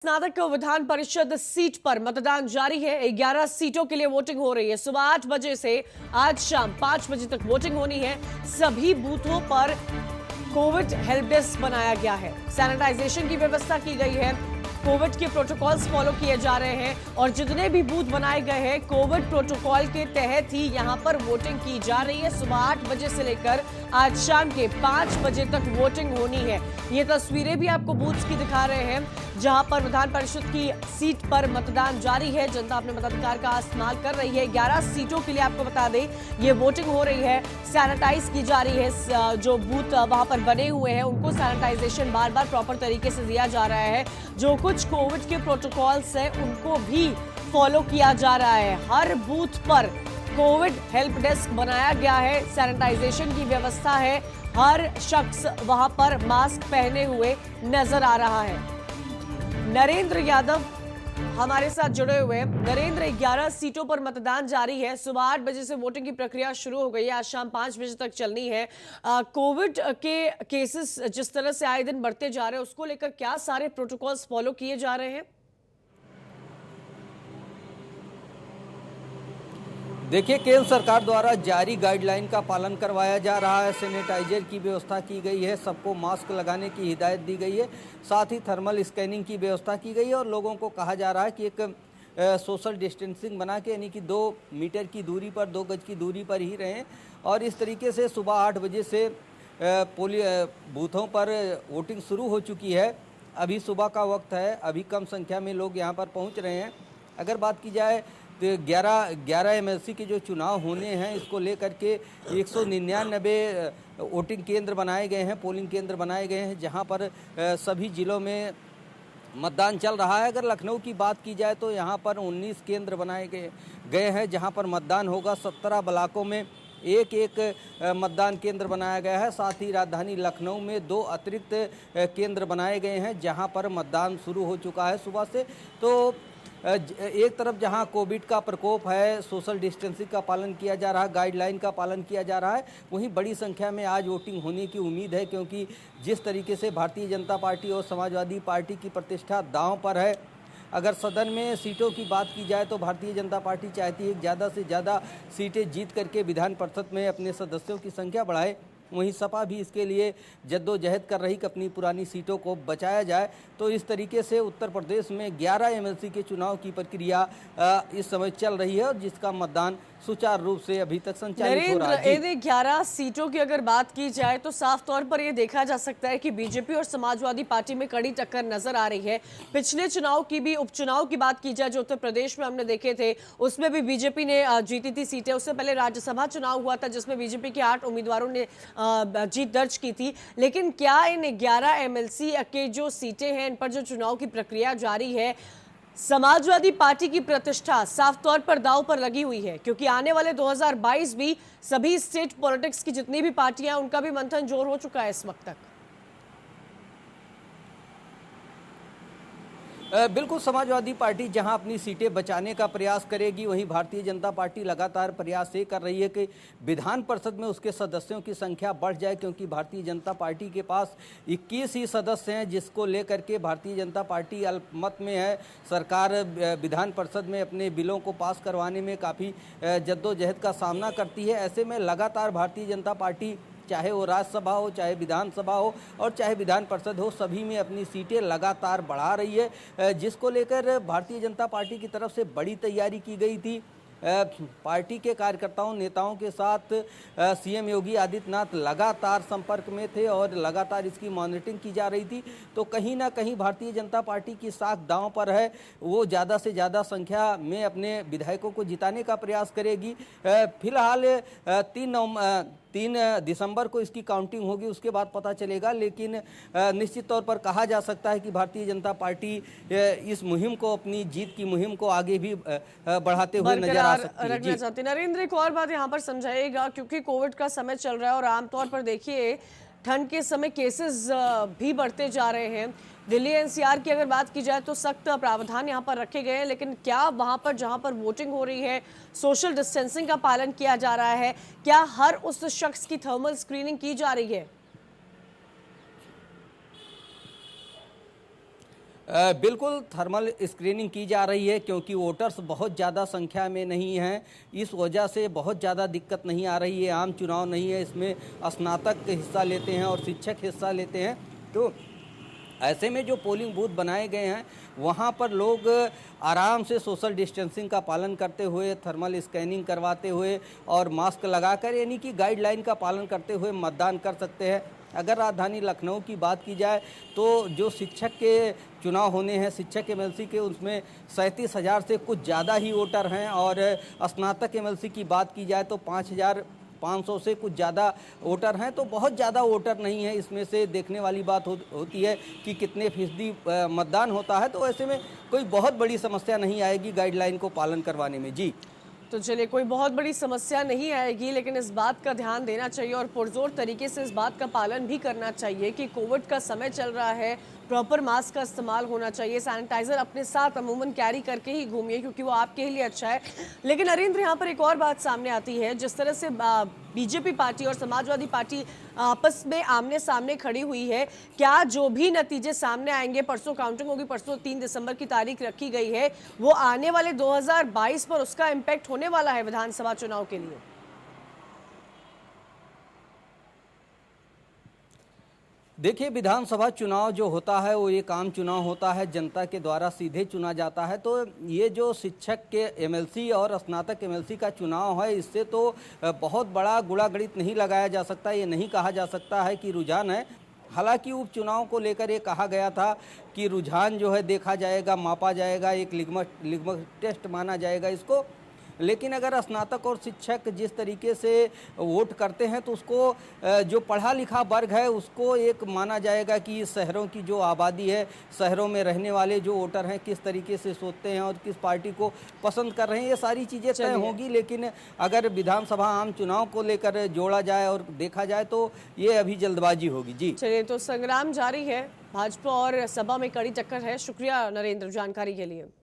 स्नातक विधान परिषद सीट पर मतदान जारी है। 11 सीटों के लिए वोटिंग हो रही है। सुबह 8 बजे से आज शाम 5 बजे तक वोटिंग होनी है। सभी बूथों पर कोविड हेल्प डेस्क बनाया गया है। सैनिटाइजेशन की व्यवस्था की गई है। कोविड के प्रोटोकॉल्स फॉलो किए जा रहे हैं और जितने भी बूथ बनाए गए हैं कोविड प्रोटोकॉल के तहत ही यहां पर वोटिंग की जा रही है। सुबह 8 बजे से लेकर आज शाम के 5 बजे तक वोटिंग होनी है। ये तस्वीरें भी आपको बूथ्स की दिखा रहे हैं जहां पर विधान परिषद की सीट पर मतदान जारी है। जनता अपने मताधिकार का इस्तेमाल कर रही है। 11 सीटों के लिए आपको बता दें ये वोटिंग हो रही है। सैनिटाइज की जा रही है। जो बूथ वहां पर बने हुए हैं उनको सैनिटाइजेशन बार बार प्रॉपर तरीके से दिया जा रहा है। जो कुछ कोविड के प्रोटोकॉल्स हैं उनको भी फॉलो किया जा रहा है। हर बूथ पर कोविड हेल्प डेस्क बनाया गया है। सैनिटाइजेशन की व्यवस्था है। हर शख्स वहां पर मास्क पहने हुए नजर आ रहा है। नरेंद्र यादव हमारे साथ जुड़े हुए हैं। नरेंद्र, 11 सीटों पर मतदान जारी है। सुबह 8 बजे से वोटिंग की प्रक्रिया शुरू हो गई है। आज शाम 5 बजे तक चलनी है। कोविड के केसेस जिस तरह से आए दिन बढ़ते जा रहे हैं उसको लेकर क्या सारे प्रोटोकॉल्स फॉलो किए जा रहे हैं? देखिए, केंद्र सरकार द्वारा जारी गाइडलाइन का पालन करवाया जा रहा है। सैनिटाइजर की व्यवस्था की गई है। सबको मास्क लगाने की हिदायत दी गई है। साथ ही थर्मल स्कैनिंग की व्यवस्था की गई है और लोगों को कहा जा रहा है कि एक सोशल डिस्टेंसिंग बना के यानी कि 2 मीटर की दूरी पर 2 गज की दूरी पर ही रहें। और इस तरीके से सुबह 8 बजे से बूथों पर वोटिंग शुरू हो चुकी है। अभी सुबह का वक्त है। अभी कम संख्या में लोग यहाँ पर पहुँच रहे हैं। अगर बात की जाए तो 11 एमएलसी के जो चुनाव होने हैं इसको लेकर के 199 वोटिंग केंद्र बनाए गए हैं, पोलिंग केंद्र बनाए गए हैं जहां पर सभी जिलों में मतदान चल रहा है। अगर लखनऊ की बात की जाए तो यहां पर 19 केंद्र बनाए गए हैं जहां पर मतदान होगा। 17 ब्लॉकों में एक मतदान केंद्र बनाया गया है। साथ ही राजधानी लखनऊ में 2 अतिरिक्त केंद्र बनाए गए हैं जहां पर मतदान शुरू हो चुका है सुबह से। तो एक तरफ जहां कोविड का प्रकोप है, सोशल डिस्टेंसिंग का पालन किया जा रहा है, गाइडलाइन का पालन किया जा रहा है, वहीं बड़ी संख्या में आज वोटिंग होने की उम्मीद है। क्योंकि जिस तरीके से भारतीय जनता पार्टी और समाजवादी पार्टी की प्रतिष्ठा दांव पर है। अगर सदन में सीटों की बात की जाए तो भारतीय जनता पार्टी चाहती है कि ज़्यादा से ज़्यादा सीटें जीत करके विधान परिषद में अपने सदस्यों की संख्या बढ़ाए। वहीं सपा भी इसके लिए जद्दोजहद कर रही कि अपनी पुरानी सीटों को बचाया जाए। तो इस तरीके से उत्तर प्रदेश में 11 एमएलसी के चुनाव की प्रक्रिया इस समय चल रही है और जिसका मतदान सुचारू रूप से अभी तक संचालित हो रहा है। नरेंद्र, 11 सीटों की अगर बात की जाए तो साफ तौर पर यह देखा जा सकता है कि बीजेपी और समाजवादी पार्टी में कड़ी टक्कर नजर आ रही है। पिछले चुनाव की भी, उपचुनाव की बात की जाए जो उत्तर प्रदेश में हमने देखे थे उसमें भी बीजेपी ने जीती थी सीटें। उससे पहले राज्यसभा चुनाव हुआ था जिसमें बीजेपी के 8 उम्मीदवारों ने जीत दर्ज की थी। लेकिन क्या इन 11 एमएलसी के जो सीटें हैं इन पर जो चुनाव की प्रक्रिया जारी है, समाजवादी पार्टी की प्रतिष्ठा साफ तौर पर दांव पर लगी हुई है? क्योंकि आने वाले 2022 भी सभी स्टेट पॉलिटिक्स की जितनी भी पार्टियां हैं उनका भी मंथन जोर हो चुका है इस वक्त तक। बिल्कुल, समाजवादी पार्टी जहां अपनी सीटें बचाने का प्रयास करेगी वहीं भारतीय जनता पार्टी लगातार प्रयास ये कर रही है कि विधान परिषद में उसके सदस्यों की संख्या बढ़ जाए। क्योंकि भारतीय जनता पार्टी के पास 21 ही सदस्य हैं जिसको लेकर के भारतीय जनता पार्टी अल्पमत में है। सरकार विधान परिषद में अपने बिलों को पास करवाने में काफ़ी जद्दोजहद का सामना करती है। ऐसे में लगातार भारतीय जनता पार्टी चाहे वो राज्यसभा हो, चाहे विधानसभा हो और चाहे विधान परिषद हो, सभी में अपनी सीटें लगातार बढ़ा रही है। जिसको लेकर भारतीय जनता पार्टी की तरफ से बड़ी तैयारी की गई थी। पार्टी के कार्यकर्ताओं नेताओं के साथ सीएम योगी आदित्यनाथ लगातार संपर्क में थे और लगातार इसकी मॉनिटरिंग की जा रही थी। तो कहीं ना कहीं भारतीय जनता पार्टी की साख दांव पर है। वो ज़्यादा से ज़्यादा संख्या में अपने विधायकों को जिताने का प्रयास करेगी। फिलहाल 3 दिसंबर को इसकी काउंटिंग होगी, उसके बाद पता चलेगा। लेकिन निश्चित तौर पर कहा जा सकता है कि भारतीय जनता पार्टी इस मुहिम को, अपनी जीत की मुहिम को आगे भी बढ़ाते हुए नजर आ सकती है। रखना चाहती नरेंद्र, एक और बात यहाँ पर समझाइएगा क्योंकि कोविड का समय चल रहा है और आमतौर पर देखिए ठंड के समय केसेस भी बढ़ते जा रहे हैं। दिल्ली एनसीआर की अगर बात की जाए तो सख्त प्रावधान यहाँ पर रखे गए हैं। लेकिन क्या वहां पर जहां पर वोटिंग हो रही है सोशल डिस्टेंसिंग का पालन किया जा रहा है? क्या हर उस शख्स की थर्मल स्क्रीनिंग की जा रही है? बिल्कुल थर्मल स्क्रीनिंग की जा रही है क्योंकि वोटर्स बहुत ज़्यादा संख्या में नहीं हैं। इस वजह से बहुत ज़्यादा दिक्कत नहीं आ रही है। आम चुनाव नहीं है, इसमें स्नातक हिस्सा लेते हैं और शिक्षक हिस्सा लेते हैं। तो ऐसे में जो पोलिंग बूथ बनाए गए हैं वहाँ पर लोग आराम से सोशल डिस्टेंसिंग का पालन करते हुए, थर्मल स्कैनिंग करवाते हुए और मास्क लगाकर यानी कि गाइडलाइन का पालन करते हुए मतदान कर सकते हैं। अगर राजधानी लखनऊ की बात की जाए तो जो शिक्षक के चुनाव होने हैं, शिक्षक एमएलसी के, उसमें 37,000 से कुछ ज़्यादा ही वोटर हैं और स्नातक एमएलसी की बात की जाए तो 5,500 से कुछ ज़्यादा वोटर हैं। तो बहुत ज़्यादा वोटर नहीं है। इसमें से देखने वाली बात होती है कि कितने फीसदी मतदान होता है। तो ऐसे में कोई बहुत बड़ी समस्या नहीं आएगी गाइडलाइन को पालन करवाने में। जी तो चलिए, कोई बहुत बड़ी समस्या नहीं आएगी, लेकिन इस बात का ध्यान देना चाहिए और पुरजोर तरीके से इस बात का पालन भी करना चाहिए कि कोविड का समय चल रहा है, प्रॉपर मास्क का इस्तेमाल होना चाहिए, सैनिटाइजर अपने साथ अमूमन कैरी करके ही घूमिए क्योंकि वो आपके लिए अच्छा है। लेकिन नरेंद्र, यहाँ पर एक और बात सामने आती है, जिस तरह से बीजेपी पार्टी और समाजवादी पार्टी आपस में आमने सामने खड़ी हुई है, क्या जो भी नतीजे सामने आएंगे, परसों काउंटिंग होगी, परसों 3 दिसंबर की तारीख रखी गई है, वो आने वाले 2022 पर उसका इम्पैक्ट होने वाला है विधानसभा चुनाव के लिए? देखिए, विधानसभा चुनाव जो होता है वो एक आम चुनाव होता है, जनता के द्वारा सीधे चुना जाता है। तो ये जो शिक्षक के एमएलसी और स्नातक एमएलसी का चुनाव है, इससे तो बहुत बड़ा गुणा गणित नहीं लगाया जा सकता। ये नहीं कहा जा सकता है कि रुझान है। हालांकि उपचुनाव को लेकर ये कहा गया था कि रुझान जो है देखा जाएगा, मापा जाएगा, एक लिटमस टेस्ट माना जाएगा इसको। लेकिन अगर स्नातक और शिक्षक जिस तरीके से वोट करते हैं तो उसको जो पढ़ा लिखा वर्ग है उसको एक माना जाएगा कि शहरों की जो आबादी है, शहरों में रहने वाले जो वोटर हैं किस तरीके से सोचते हैं और किस पार्टी को पसंद कर रहे हैं, ये सारी चीज़ें तय होंगी। लेकिन अगर विधानसभा आम चुनाव को लेकर जोड़ा जाए और देखा जाए तो ये अभी जल्दबाजी होगी। जी चलिए, तो संग्राम जारी है, भाजपा और सपा में कड़ी टक्कर है। शुक्रिया नरेंद्र जानकारी के लिए।